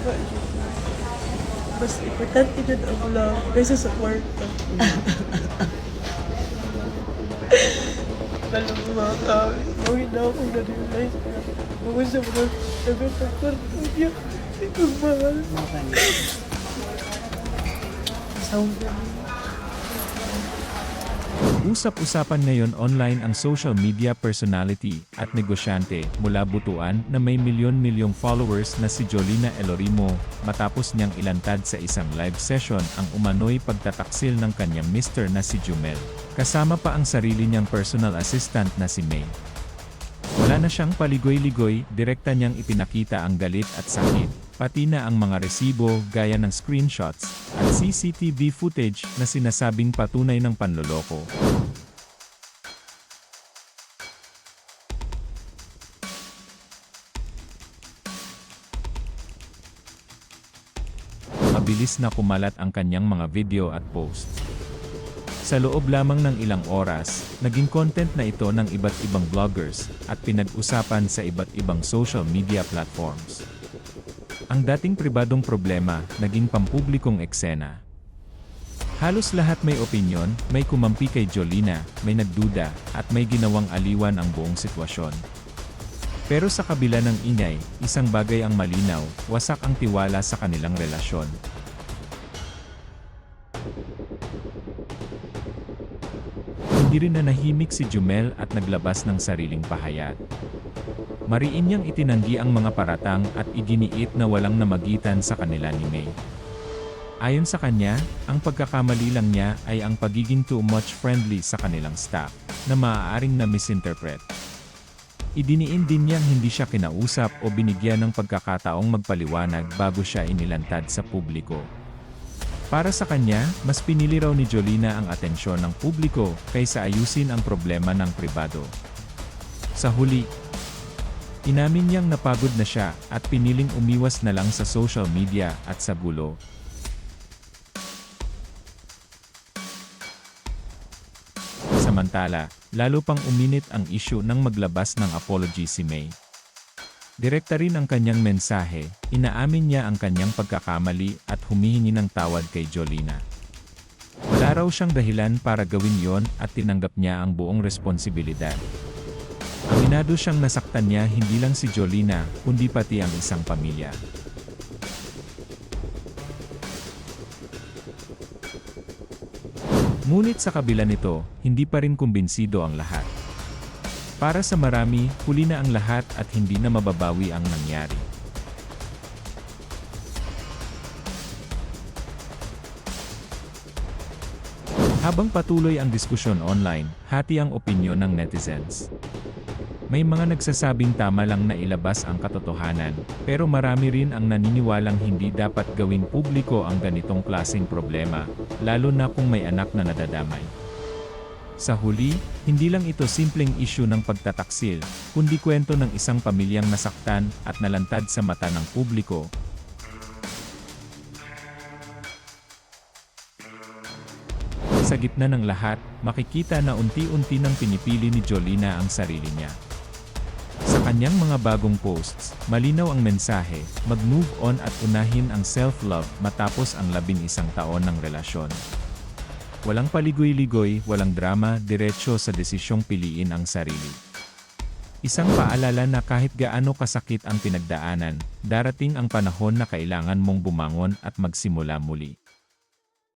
nga yun. Mas importante na ang love kaysa sa kwarta. Alam mo mga tao, mawin na akong na-realize na mga sa mga sagot ang kwarta niya. Itong mahal. Sound na niya. Usap-usapan ngayon online ang social media personality at negosyante mula Butuan na may milyon-milyong followers na si Jolina Elorimo matapos niyang ilantad sa isang live session ang umano'y pagtataksil ng kanyang mister na si Jumel. Kasama pa ang sarili niyang personal assistant na si May. Wala na siyang paligoy-ligoy, direkta niyang ipinakita ang galit at sakit, pati na ang mga resibo gaya ng screenshots at CCTV footage na sinasabing patunay ng panloloko. Mabilis na kumalat ang kanyang mga video at post. Sa loob lamang ng ilang oras, naging content na ito ng iba't ibang vloggers at pinag-usapan sa iba't ibang social media platforms. Ang dating pribadong problema, naging pampublikong eksena. Halos lahat may opinyon, may kumampi kay Jolina, may nagduda, at may ginawang aliwan ang buong sitwasyon. Pero sa kabila ng ingay, isang bagay ang malinaw, wasak ang tiwala sa kanilang relasyon. Hindi rin nanahimik si Jumel at naglabas ng sariling pahayag. Mariin niyang itinanggi ang mga paratang at iginiit na walang namagitan sa kanila ni May. Ayon sa kanya, ang pagkakamali lang niya ay ang pagiging too much friendly sa kanilang staff, na maaaring na-misinterpret. Idiniin din niyang hindi siya kinausap o binigyan ng pagkakataong magpaliwanag bago siya inilantad sa publiko. Para sa kanya, mas pinili raw ni Jolina ang atensyon ng publiko kaysa ayusin ang problema ng pribado. Sa huli, inamin niyang napagod na siya at piniling umiwas na lang sa social media at sa gulo. Samantala, lalo pang uminit ang issue nang maglabas ng apology si May. Direkta rin ang kanyang mensahe, inaamin niya ang kanyang pagkakamali at humihingi ng tawad kay Jolina. Wala raw siyang dahilan para gawin yon at tinanggap niya ang buong responsibilidad. Aminado siyang nasaktan niya hindi lang si Jolina, kundi pati ang isang pamilya. Ngunit sa kabila nito, hindi pa rin kumbinsido ang lahat. Para sa marami, huli na ang lahat at hindi na mababawi ang nangyari. Habang patuloy ang diskusyon online, hati ang opinyon ng netizens. May mga nagsasabing tama lang na ilabas ang katotohanan, pero marami rin ang naniniwalang hindi dapat gawing publiko ang ganitong klaseng problema, lalo na kung may anak na nadadamay. Sa huli, hindi lang ito simpleng issue ng pagtataksil, kundi kwento ng isang pamilyang nasaktan at nalantad sa mata ng publiko. Sa gitna ng lahat, makikita na unti-unti nang pinipili ni Jolina ang sarili niya. Sa kanyang mga bagong posts, malinaw ang mensahe, mag-move on at unahin ang self-love matapos ang 11 taon ng relasyon. Walang paligoy-ligoy, walang drama, diretso sa desisyong piliin ang sarili. Isang paalala na kahit gaano kasakit ang pinagdaanan, darating ang panahon na kailangan mong bumangon at magsimula muli.